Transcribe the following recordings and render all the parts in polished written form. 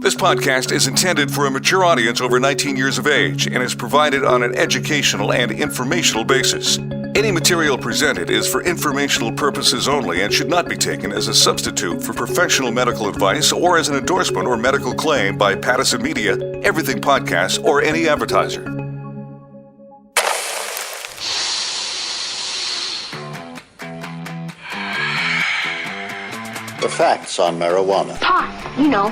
This podcast is intended for a mature audience over 19 years of age and is provided on an educational and informational basis. Any material presented is for informational purposes only and should not be taken as a substitute for professional medical advice or as an endorsement or medical claim by Pattison Media, Everything Podcasts, or any advertiser. The facts on marijuana. Pot,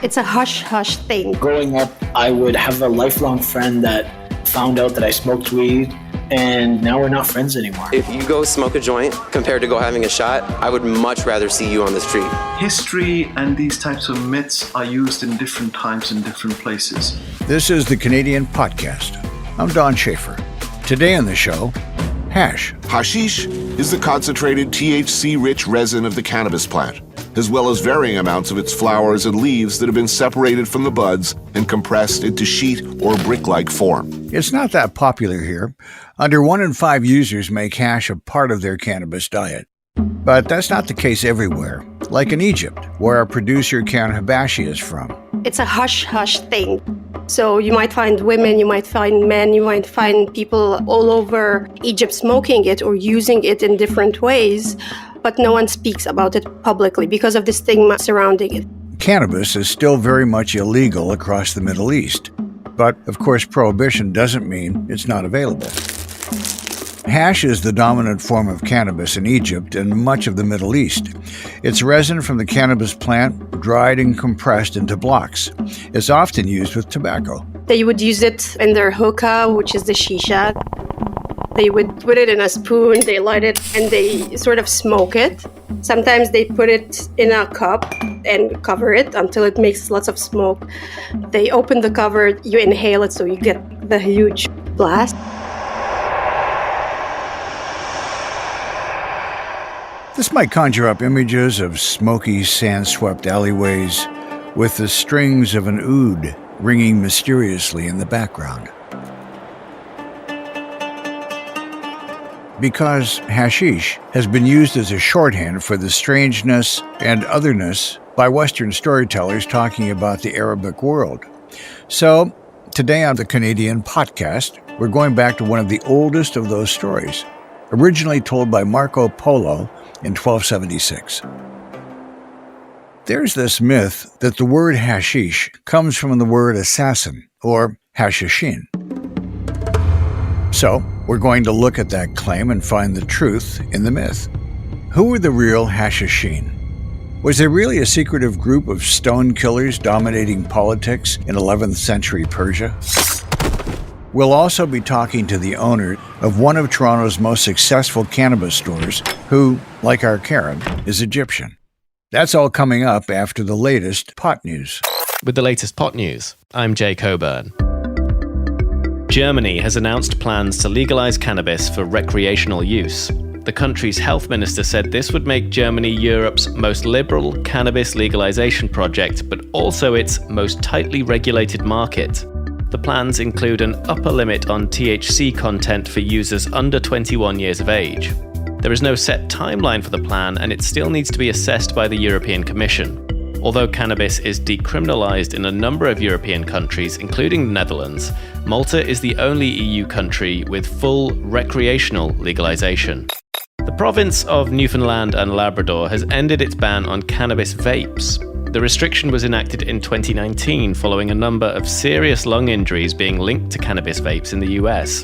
it's a hush-hush thing. Growing up, I would have a lifelong friend that found out that I smoked weed, and now we're not friends anymore. If you go smoke a joint compared to go having a shot, I would much rather see you on the street. History and these types of myths are used in different times in different places. This is the Canadian Podcast. I'm Don Schaefer. Today on the show, hash. Hashish is the concentrated THC-rich resin of the cannabis plant, as well as varying amounts of its flowers and leaves that have been separated from the buds and compressed into sheet or brick-like form. It's not that popular here. Under 1 in 5 users make hash a part of their cannabis diet. But that's not the case everywhere, like in Egypt, where our producer Karen Habashi is from. It's a hush-hush thing. So you might find women, you might find men, you might find people all over Egypt smoking it or using it in different ways, but no one speaks about it publicly because of the stigma surrounding it. Cannabis is still very much illegal across the Middle East, but of course prohibition doesn't mean it's not available. Hash is the dominant form of cannabis in Egypt and much of the Middle East. It's resin from the cannabis plant, dried and compressed into blocks. It's often used with tobacco. They would use it in their hookah, which is the shisha. They would put it in a spoon, they light it, and they sort of smoke it. Sometimes they put it in a cup and cover it until it makes lots of smoke. They open the cover, you inhale it, so you get the huge blast. This might conjure up images of smoky, sand-swept alleyways with the strings of an oud ringing mysteriously in the background. Because hashish has been used as a shorthand for the strangeness and otherness by Western storytellers talking about the Arabic world. So, today on the Canadian Podcast, we're going back to one of the oldest of those stories, originally told by Marco Polo in 1276. There's this myth that the word hashish comes from the word assassin, or Hashashin. So, we're going to look at that claim and find the truth in the myth. Who were the real Hashashin? Was there really a secretive group of stone killers dominating politics in 11th century Persia? We'll also be talking to the owner of one of Toronto's most successful cannabis stores, who, like our Karen, is Egyptian. That's all coming up after the latest pot news. With the latest pot news, I'm Jay Coburn. Germany has announced plans to legalize cannabis for recreational use. The country's health minister said this would make Germany Europe's most liberal cannabis legalization project, but also its most tightly regulated market. The plans include an upper limit on THC content for users under 21 years of age. There is no set timeline for the plan, and it still needs to be assessed by the European Commission. Although cannabis is decriminalized in a number of European countries, including the Netherlands, Malta is the only EU country with full recreational legalization. The province of Newfoundland and Labrador has ended its ban on cannabis vapes. The restriction was enacted in 2019 following a number of serious lung injuries being linked to cannabis vapes in the US.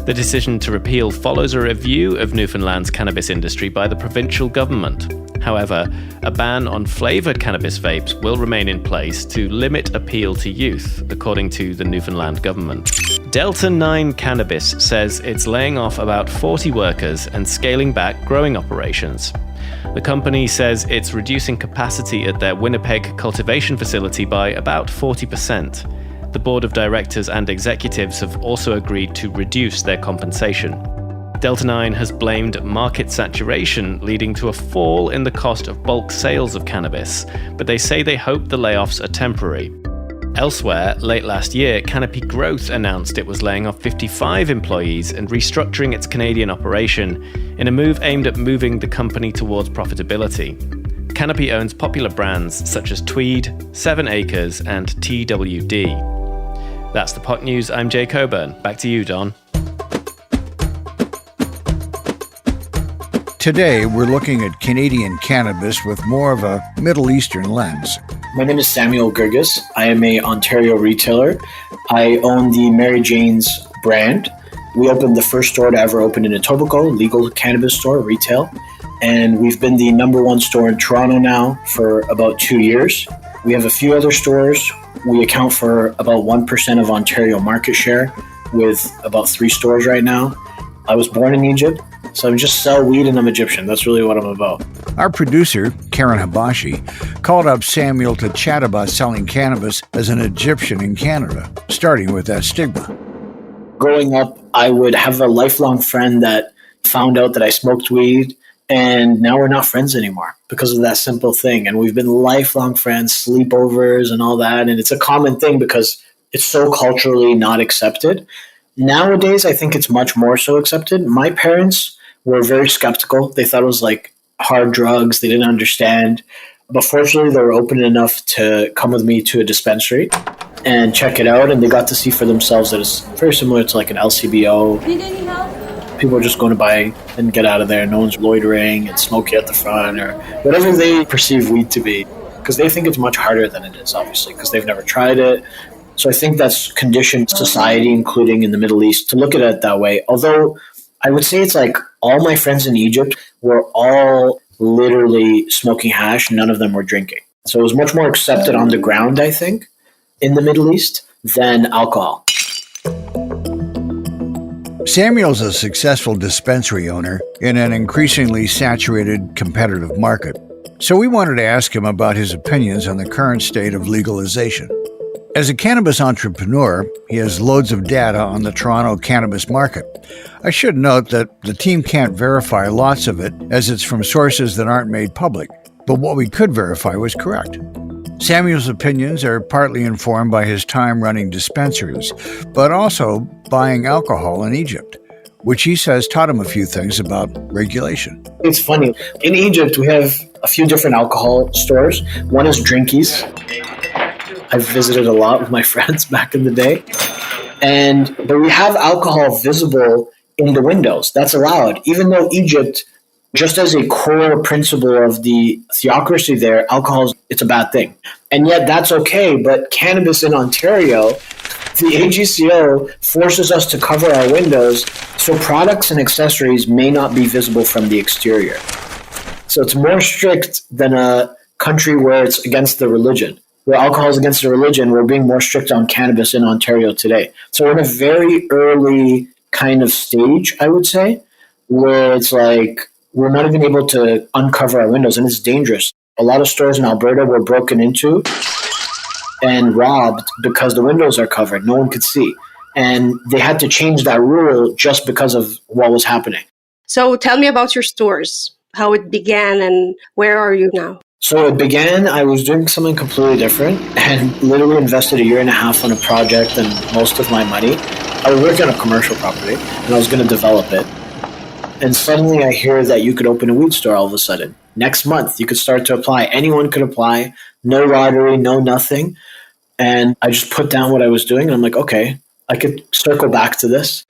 The decision to repeal follows a review of Newfoundland's cannabis industry by the provincial government. However, a ban on flavoured cannabis vapes will remain in place to limit appeal to youth, according to the Newfoundland government. Delta 9 Cannabis says it's laying off about 40 workers and scaling back growing operations. The company says it's reducing capacity at their Winnipeg cultivation facility by about 40%. The board of directors and executives have also agreed to reduce their compensation. Delta 9 has blamed market saturation, leading to a fall in the cost of bulk sales of cannabis, but they say they hope the layoffs are temporary. Elsewhere, late last year, Canopy Growth announced it was laying off 55 employees and restructuring its Canadian operation in a move aimed at moving the company towards profitability. Canopy owns popular brands such as Tweed, 7 Acres, and TWD. That's the Pot News. I'm Jay Coburn. Back to you, Don. Today, we're looking at Canadian cannabis with more of a Middle Eastern lens. My name is Samuel Gerges. I am an Ontario retailer. I own the Mary Jane's brand. We opened the first store to ever open in Etobicoke, legal cannabis store, retail. And we've been the number one store in Toronto now for about 2 years. We have a few other stores. We account for about 1% of Ontario market share with about 3 stores right now. I was born in Egypt, so I just sell weed and I'm Egyptian. That's really what I'm about. Our producer, Karen Habashi, called up Samuel to chat about selling cannabis as an Egyptian in Canada, starting with that stigma. Growing up, I would have a lifelong friend that found out that I smoked weed, and now we're not friends anymore because of that simple thing. And we've been lifelong friends, sleepovers and all that. And it's a common thing because it's so culturally not accepted. Nowadays, I think it's much more so accepted. My parents were very skeptical. They thought it was like hard drugs. They didn't understand. But fortunately, they were open enough to come with me to a dispensary and check it out. And they got to see for themselves that it's very similar to like an LCBO. Need any help? People are just going to buy and get out of there. No one's loitering and smoking at the front or whatever they perceive weed to be. Because they think it's much harder than it is, obviously, because they've never tried it. So I think that's conditioned society, including in the Middle East, to look at it that way. Although I would say it's like all my friends in Egypt were all literally smoking hash. None of them were drinking. So it was much more accepted on the ground, I think, in the Middle East than alcohol. Samuel's a successful dispensary owner in an increasingly saturated competitive market. So we wanted to ask him about his opinions on the current state of legalization. As a cannabis entrepreneur, he has loads of data on the Toronto cannabis market. I should note that the team can't verify lots of it as it's from sources that aren't made public, but what we could verify was correct. Samuel's opinions are partly informed by his time running dispensaries, but also buying alcohol in Egypt, which he says taught him a few things about regulation. It's funny. In Egypt, we have a few different alcohol stores. One is Drinkies. I've visited a lot with my friends back in the day. But we have alcohol visible in the windows. That's allowed. Even though Egypt, just as a core principle of the theocracy there, alcohol, it's a bad thing. And yet that's okay. But cannabis in Ontario, the AGCO forces us to cover our windows so products and accessories may not be visible from the exterior. So it's more strict than a country where it's against the religion. Where alcohol is against the religion, we're being more strict on cannabis in Ontario today. So we're in a very early kind of stage, I would say, where it's like we're not even able to uncover our windows, and it's dangerous. A lot of stores in Alberta were broken into and robbed because the windows are covered. No one could see. And they had to change that rule just because of what was happening. So tell me about your stores, how it began, and where are you now? So it began, I was doing something completely different and literally invested 1.5 years on a project and most of my money. I was working on a commercial property and I was going to develop it. And suddenly I hear that you could open a weed store all of a sudden. Next month, you could start to apply. Anyone could apply. No lottery, no nothing. And I just put down what I was doing and I'm like, okay, I could circle back to this.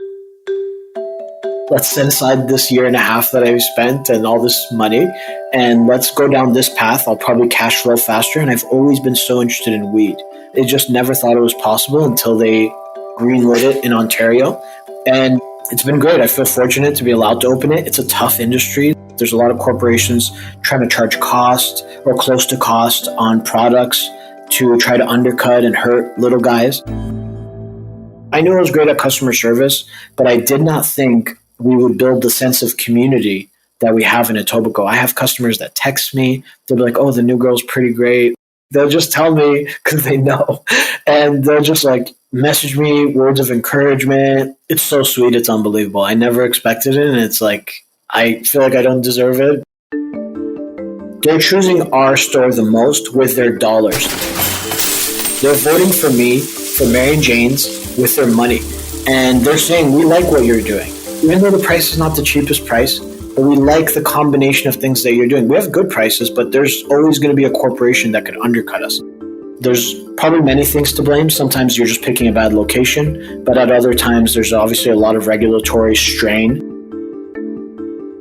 Let's set aside this 1.5 years that I spent and all this money, and let's go down this path. I'll probably cash flow faster. And I've always been so interested in weed. They just never thought it was possible until they greenlit it in Ontario. And it's been great. I feel fortunate to be allowed to open it. It's a tough industry. There's a lot of corporations trying to charge cost or close to cost on products to try to undercut and hurt little guys. I knew I was great at customer service, but I did not think we would build the sense of community that we have in Etobicoke. I have customers that text me. They'll be like, oh, the new girl's pretty great. They'll just tell me because they know. And they'll just like message me words of encouragement. It's so sweet. It's unbelievable. I never expected it. And it's like, I feel like I don't deserve it. They're choosing our store the most with their dollars. They're voting for me, for Mary Jane's, with their money. And they're saying, we like what you're doing. Even though the price is not the cheapest price, but we like the combination of things that you're doing. We have good prices, but there's always going to be a corporation that could undercut us. There's probably many things to blame. Sometimes you're just picking a bad location, but at other times there's obviously a lot of regulatory strain.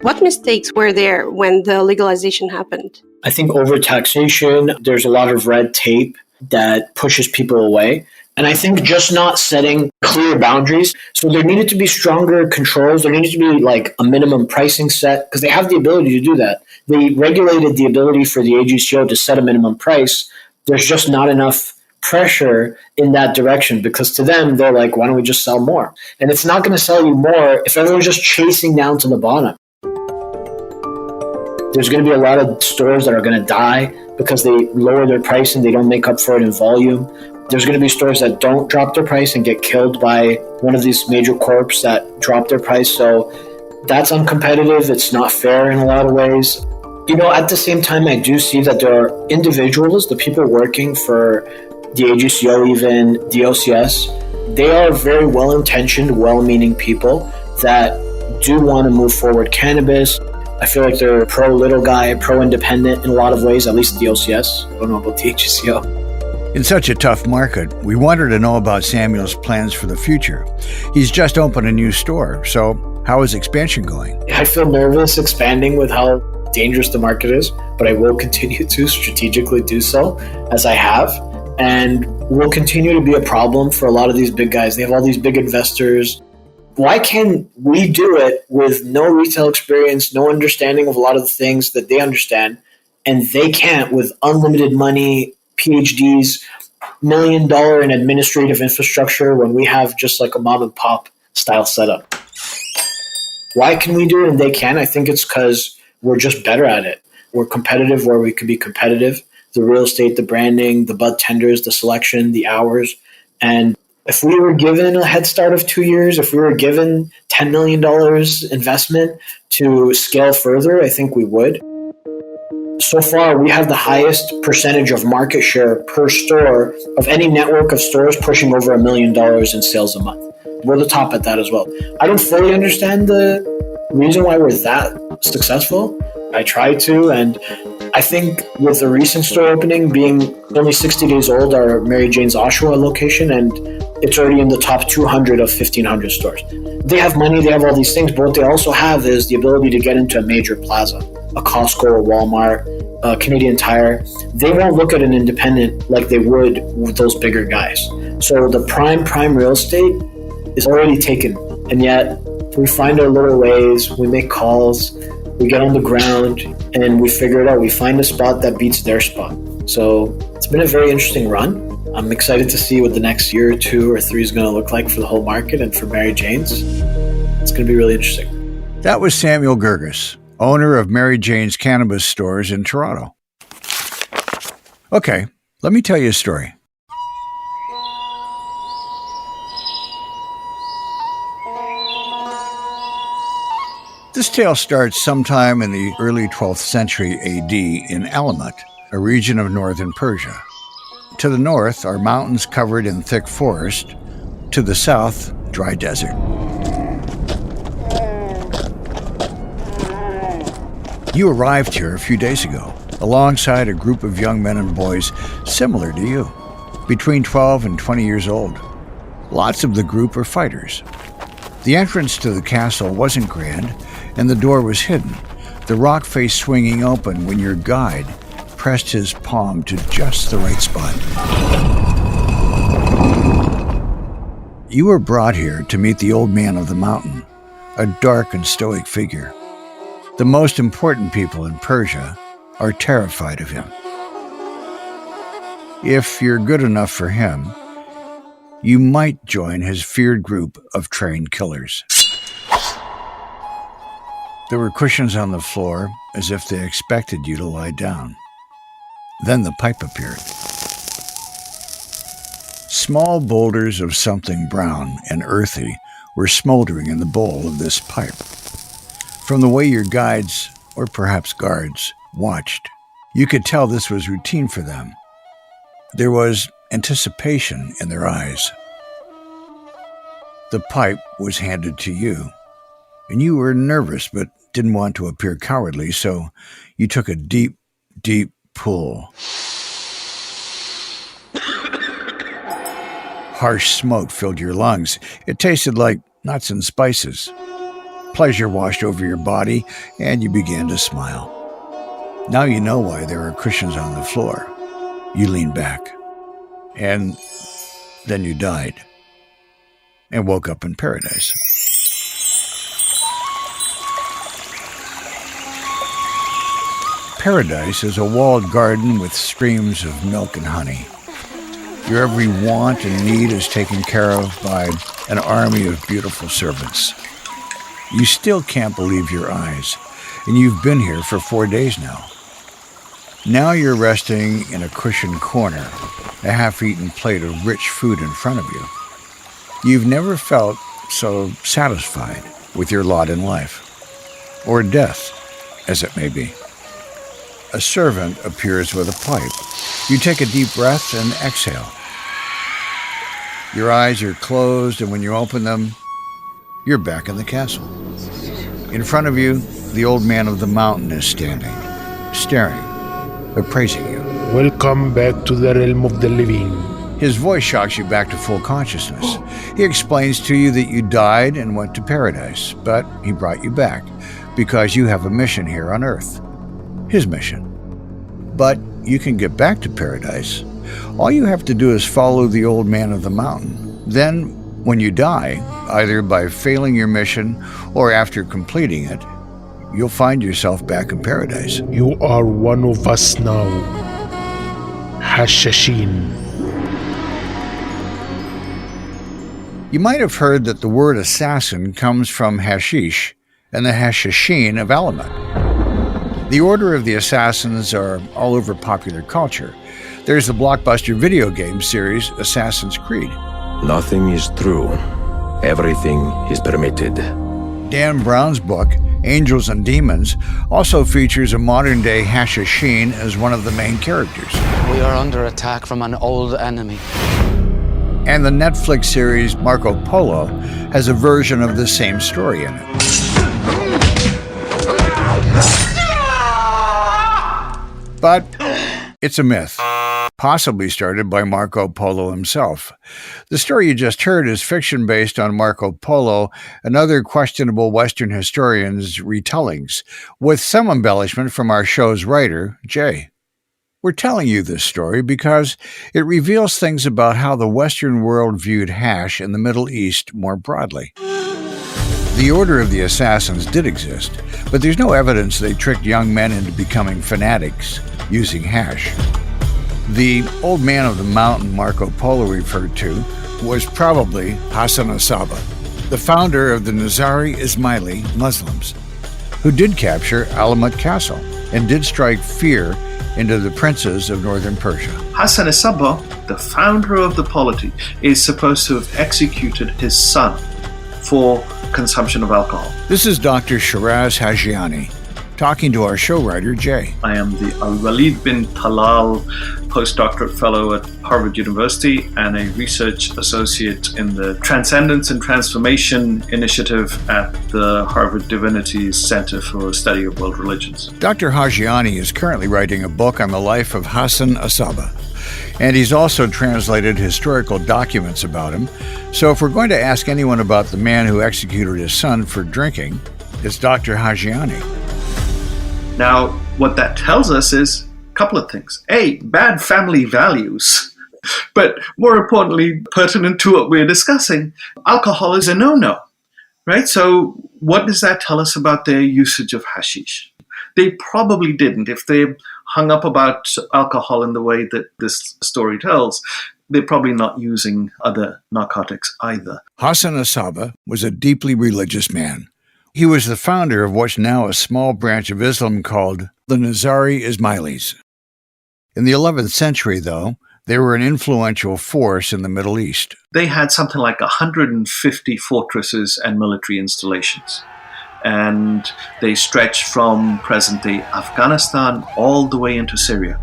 What mistakes were there when the legalization happened? I think overtaxation, there's a lot of red tape that pushes people away. And I think just not setting clear boundaries. So there needed to be stronger controls. There needed to be like a minimum pricing set because they have the ability to do that. They regulated the ability for the AGCO to set a minimum price. There's just not enough pressure in that direction because to them, they're like, why don't we just sell more? And it's not going to sell you more if everyone's just chasing down to the bottom. There's going to be a lot of stores that are going to die because they lower their price and they don't make up for it in volume. There's going to be stores that don't drop their price and get killed by one of these major corps that drop their price. So that's uncompetitive. It's not fair in a lot of ways. You know, at the same time, I do see that there are individuals, the people working for the AGCO, even the OCS, they are very well-intentioned, well-meaning people that do want to move forward cannabis. I feel like they're pro-little guy, pro-independent in a lot of ways, at least the OCS. I don't know about the AGCO. In such a tough market, we wanted to know about Samuel's plans for the future. He's just opened a new store, so how is expansion going? I feel nervous expanding with how dangerous the market is, but I will continue to strategically do so as I have. And will continue to be a problem for a lot of these big guys. They have all these big investors. Why can't we do it with no retail experience, no understanding of a lot of the things that they understand, and they can't with unlimited money, PhDs, $1 million in administrative infrastructure when we have just like a mom and pop style setup? Why can we do it and they can? I think it's because we're just better at it. We're competitive where we could be competitive. The real estate, the branding, the bud tenders, the selection, the hours. And if we were given a head start of 2 years, if we were given $10 million investment to scale further, I think we would. So far, we have the highest percentage of market share per store of any network of stores pushing over $1 million in sales a month. We're the top at that as well. I don't fully understand the reason why we're that successful. I try to, and I think with the recent store opening being only 60 days old, our Mary Jane's Oshawa location, and it's already in the top 200 of 1,500 stores. They have money, they have all these things, but what they also have is the ability to get into a major plaza, a Costco, a Walmart, a Canadian Tire. They won't look at an independent like they would with those bigger guys. So the prime real estate is already taken, and yet we find our little ways, we make calls, we get on the ground, and we figure it out. We find a spot that beats their spot. So it's been a very interesting run. I'm excited to see what the next year or 2 or 3 is going to look like for the whole market and for Mary Jane's. It's going to be really interesting. That was Samuel Gerges, owner of Mary Jane's Cannabis stores in Toronto. Okay, let me tell you a story. This tale starts sometime in the early 12th century AD in Alamat, a region of northern Persia. To the north are mountains covered in thick forest. To the south, dry desert. You arrived here a few days ago, alongside a group of young men and boys similar to you, between 12 and 20 years old. Lots of the group are fighters. The entrance to the castle wasn't grand, and the door was hidden, the rock face swinging open when your guide pressed his palm to just the right spot. You were brought here to meet the old man of the mountain, a dark and stoic figure. The most important people in Persia are terrified of him. If you're good enough for him, you might join his feared group of trained killers. There were cushions on the floor, as if they expected you to lie down. Then the pipe appeared. Small boulders of something brown and earthy were smoldering in the bowl of this pipe. From the way your guides, or perhaps guards, watched, you could tell this was routine for them. There was anticipation in their eyes. The pipe was handed to you, and you were nervous but didn't want to appear cowardly, so you took a deep, deep pull. Harsh smoke filled your lungs. It tasted like nuts and spices. Pleasure washed over your body, and you began to smile. Now you know why there are cushions on the floor. You leaned back. And then you died. And woke up in paradise. Paradise is a walled garden with streams of milk and honey. Your every want and need is taken care of by an army of beautiful servants. You still can't believe your eyes, and you've been here for 4 days now. Now you're resting in a cushioned corner, a half-eaten plate of rich food in front of you. You've never felt so satisfied with your lot in life, or death, as it may be. A servant appears with a pipe. You take a deep breath and exhale. Your eyes are closed, and when you open them, you're back in the castle. In front of you, the old man of the mountain is standing, staring, but praising you. Welcome back to the realm of the living. His voice shocks you back to full consciousness. He explains to you that you died and went to paradise, but he brought you back because you have a mission here on Earth. His mission. But you can get back to paradise. All you have to do is follow the old man of the mountain. Then, when you die, either by failing your mission or after completing it, you'll find yourself back in paradise. You are one of us now. Hashashin. You might have heard that the word assassin comes from hashish and the Hashashin of Alamet. The Order of the Assassins are all over popular culture. There's the blockbuster video game series Assassin's Creed. Nothing is true. Everything is permitted. Dan Brown's book, Angels and Demons, also features a modern-day Hashashin as one of the main characters. We are under attack from an old enemy. And the Netflix series Marco Polo has a version of the same story in it. But it's a myth, possibly started by Marco Polo himself. The story you just heard is fiction based on Marco Polo and other questionable Western historians' retellings, with some embellishment from our show's writer, Jay. We're telling you this story because it reveals things about how the Western world viewed hash in the Middle East more broadly. The Order of the Assassins did exist, but there's no evidence they tricked young men into becoming fanatics using hash. The old man of the mountain Marco Polo referred to was probably Hassan Asaba, the founder of the Nizari Ismaili Muslims, who did capture Alamet Castle and did strike fear into the princes of northern Persia. Hassan Asaba, the founder of the polity, is supposed to have executed his son for consumption of alcohol. This is Dr. Shiraz Hajiani, talking to our show writer, Jay. I am the Al-Walid bin Talal postdoctorate fellow at Harvard University and a research associate in the Transcendence and Transformation Initiative at the Harvard Divinity Center for Study of World Religions. Dr. Hajiani is currently writing a book on the life of Hassan Asaba, and he's also translated historical documents about him. So if we're going to ask anyone about the man who executed his son for drinking, it's Dr. Hajiani. Now, what that tells us is a couple of things. A, bad family values. But more importantly, pertinent to what we're discussing, alcohol is a no-no, right? So what does that tell us about their usage of hashish? They probably didn't. If they hung up about alcohol in the way that this story tells, they're probably not using other narcotics either. Hassan Asaba was a deeply religious man. He was the founder of what's now a small branch of Islam called the Nizari Ismailis. In the 11th century, though, they were an influential force in the Middle East. They had something like 150 fortresses and military installations. And they stretched from present-day Afghanistan all the way into Syria.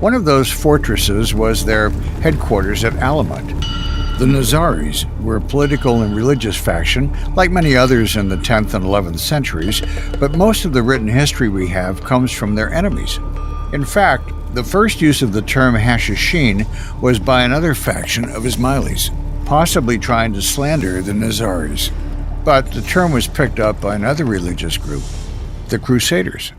One of those fortresses was their headquarters at Alamet. The Nazaris were a political and religious faction, like many others in the 10th and 11th centuries, but most of the written history we have comes from their enemies. In fact, the first use of the term Hashashin was by another faction of Ismailis, possibly trying to slander the Nazaris. But the term was picked up by another religious group, the Crusaders.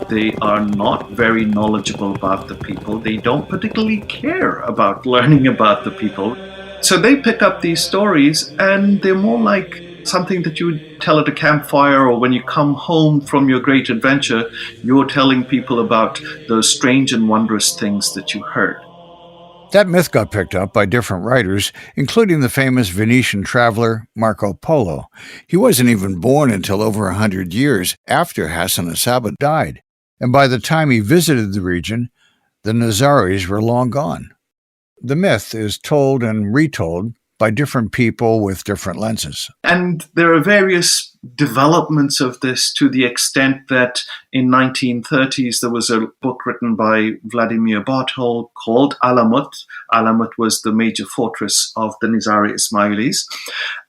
They are not very knowledgeable about the people. They don't particularly care about learning about the people. So they pick up these stories, and they're more like something that you would tell at a campfire, or when you come home from your great adventure, you're telling people about those strange and wondrous things that you heard. That myth got picked up by different writers, including the famous Venetian traveler Marco Polo. He wasn't even born until over 100 years after Hashashin died, and by the time he visited the region, the Nazaris were long gone. The myth is told and retold by different people with different lenses. And there are various developments of this, to the extent that in 1930s there was a book written by Vladimir Bartol called Alamut. Alamut was the major fortress of the Nizari Ismailis.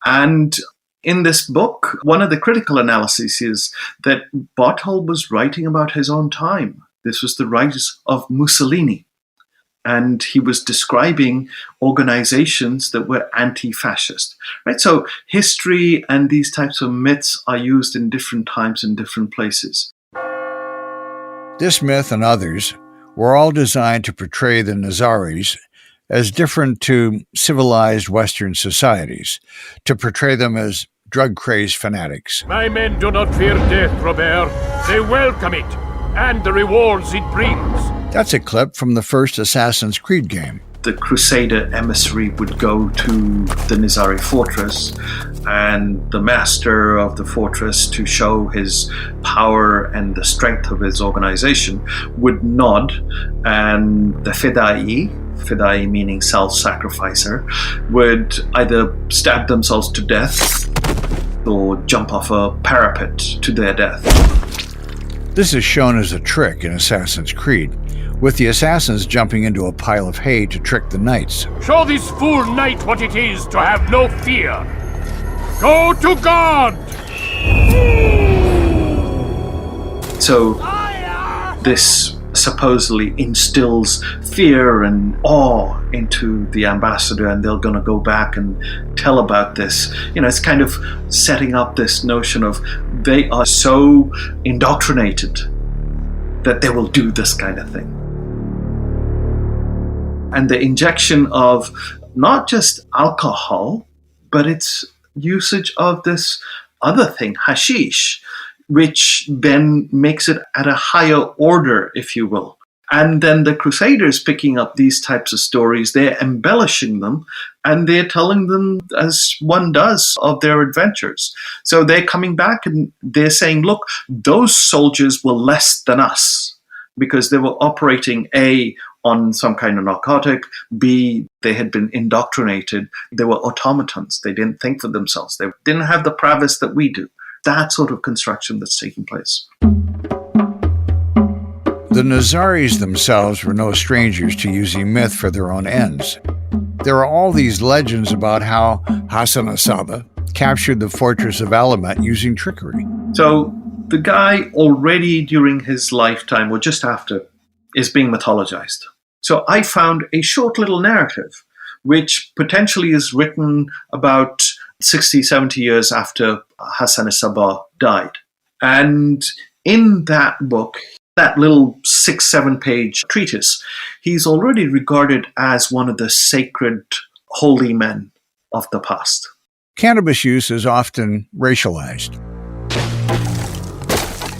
And in this book, one of the critical analyses is that Bartol was writing about his own time. This was the rise of Mussolini. And he was describing organizations that were anti-fascist, right? So history and these types of myths are used in different times and different places. This myth and others were all designed to portray the Nazaris as different to civilized Western societies, to portray them as drug-crazed fanatics. My men do not fear death, Robert. They welcome it, and the rewards it brings. That's a clip from the first Assassin's Creed game. The Crusader emissary would go to the Nizari fortress, and the master of the fortress, to show his power and the strength of his organization, would nod, and the Fedai meaning self-sacrificer, would either stab themselves to death or jump off a parapet to their death. This is shown as a trick in Assassin's Creed, with the assassins jumping into a pile of hay to trick the knights. Show this fool knight what it is to have no fear. Go to God! So this supposedly instills fear and awe into the ambassador, and they're going to go back and tell about this. You know, it's kind of setting up this notion of they are so indoctrinated that they will do this kind of thing. And the injection of not just alcohol, but its usage of this other thing, hashish, which then makes it at a higher order, if you will. And then the Crusaders picking up these types of stories, they're embellishing them, and they're telling them as one does of their adventures. So they're coming back and they're saying, look, those soldiers were less than us because they were operating A, on some kind of narcotic, B, they had been indoctrinated. They were automatons. They didn't think for themselves. They didn't have the prowess that we do. That sort of construction that's taking place. The Nazaris themselves were no strangers to using myth for their own ends. There are all these legends about how Hashashin captured the fortress of Alamut using trickery. So the guy already during his lifetime, or just after, is being mythologized. So I found a short little narrative, which potentially is written about 60, 70 years after Hashashin died. And in that book, that little 6-7 page treatise, he's already regarded as one of the sacred holy men of the past. Cannabis use is often racialized.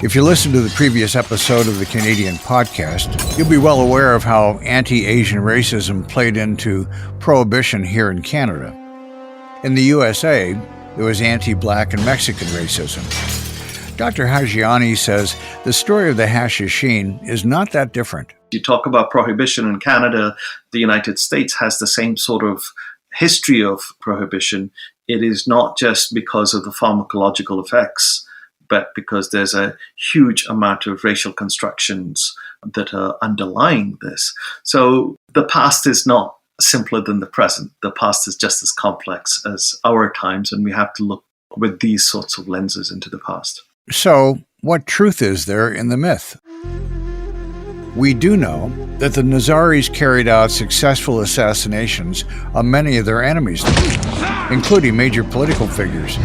If you listen to the previous episode of the Canadian podcast, you'll be well aware of how anti-Asian racism played into prohibition here in Canada. In the USA, there was anti-Black and Mexican racism. Dr. Hajiani says the story of the Hashashin is not that different. You talk about prohibition in Canada, the United States has the same sort of history of prohibition. It is not just because of the pharmacological effects, but because there's a huge amount of racial constructions that are underlying this. So the past is not simpler than the present. The past is just as complex as our times, and we have to look with these sorts of lenses into the past. So, what truth is there in the myth? We do know that the Nazaris carried out successful assassinations on many of their enemies, including major political figures.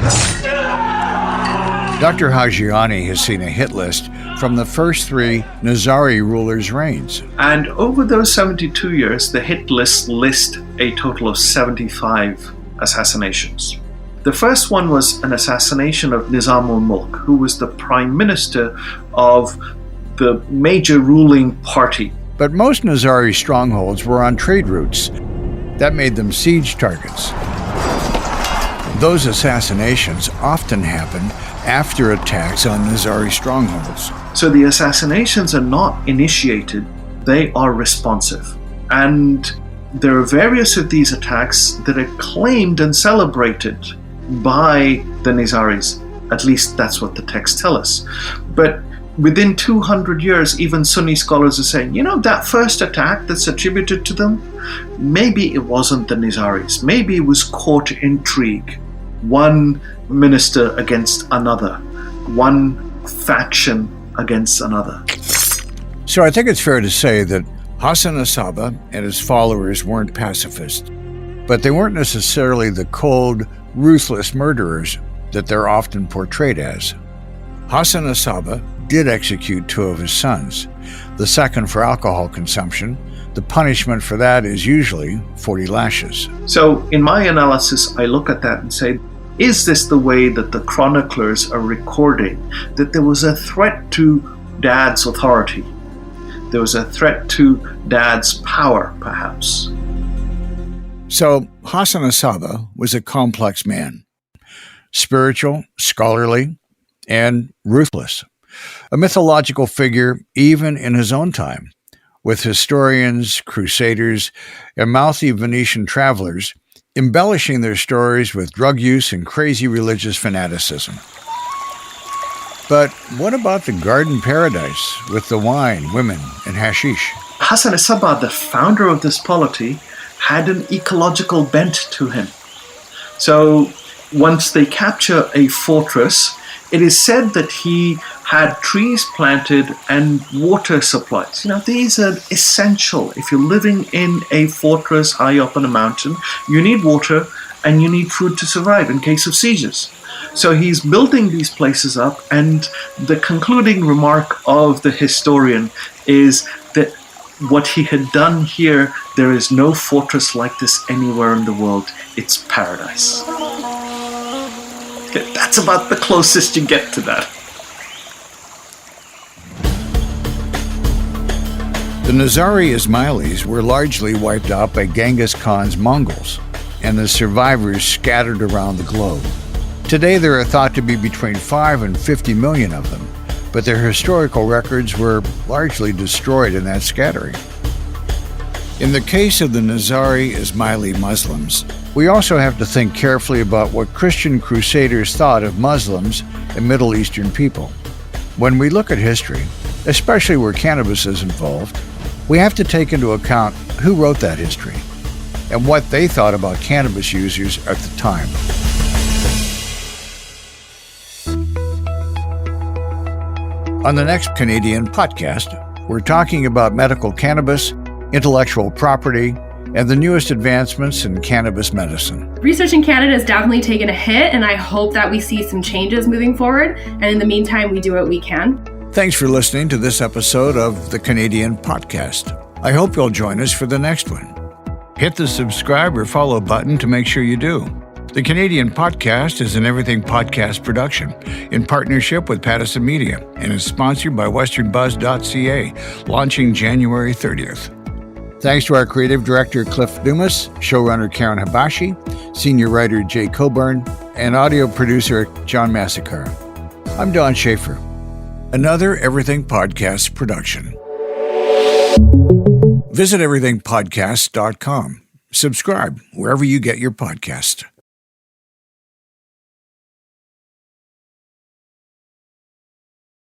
Dr. Hashashin has seen a hit list from the first 3 Nazari rulers' reigns. And over those 72 years, the hit list lists a total of 75 assassinations. The first one was an assassination of Nizam ul-Mulk, who was the prime minister of the major ruling party. But most Nazari strongholds were on trade routes. That made them siege targets. Those assassinations often happened after attacks on Nazari strongholds. So the assassinations are not initiated, they are responsive. And there are various of these attacks that are claimed and celebrated by the Nazaris. At least that's what the texts tell us. But within 200 years, even Sunni scholars are saying, that first attack that's attributed to them, maybe it wasn't the Nazaris. Maybe it was court intrigue. One minister against another. One faction against another. So I think it's fair to say that Hassan Asaba and his followers weren't pacifists, but they weren't necessarily the cold, ruthless murderers that they're often portrayed as. Hassan Asaba did execute 2 of his sons, the second for alcohol consumption. The punishment for that is usually 40 lashes. So in my analysis, I look at that and say, is this the way that the chroniclers are recording that there was a threat to Dad's authority? There was a threat to Dad's power, perhaps. So Hassan Asaba was a complex man, spiritual, scholarly, and ruthless. A mythological figure even in his own time, with historians, crusaders, and mouthy Venetian travelers embellishing their stories with drug use and crazy religious fanaticism. But what about the garden paradise with the wine, women, and hashish? Hassan Asaba, the founder of this polity, had an ecological bent to him. So once they capture a fortress, it is said that he had trees planted and water supplies. These are essential. If you're living in a fortress high up on a mountain, you need water and you need food to survive in case of sieges. So he's building these places up, and the concluding remark of the historian is that what he had done here, there is no fortress like this anywhere in the world. It's paradise. That's about the closest you get to that. The Nizari Ismailis were largely wiped out by Genghis Khan's Mongols, and the survivors scattered around the globe. Today there are thought to be between 5 and 50 million of them, but their historical records were largely destroyed in that scattering. In the case of the Nizari Ismaili Muslims, we also have to think carefully about what Christian crusaders thought of Muslims and Middle Eastern people. When we look at history, especially where cannabis is involved, we have to take into account who wrote that history and what they thought about cannabis users at the time. On the next Canadian podcast, we're talking about medical cannabis, intellectual property, and the newest advancements in cannabis medicine. Research in Canada has definitely taken a hit, and I hope that we see some changes moving forward. And in the meantime, we do what we can. Thanks for listening to this episode of the Canadian Podcast. I hope you'll join us for the next one. Hit the subscribe or follow button to make sure you do. The Canadian Podcast is an Everything Podcast production in partnership with Pattison Media and is sponsored by westernbuzz.ca, launching January 30th. Thanks to our creative director, Cliff Dumas, showrunner Karen Habashi, senior writer Jay Coburn, and audio producer John Massacre. I'm Don Schaefer. Another Everything Podcast production. Visit everythingpodcast.com. Subscribe wherever you get your podcast.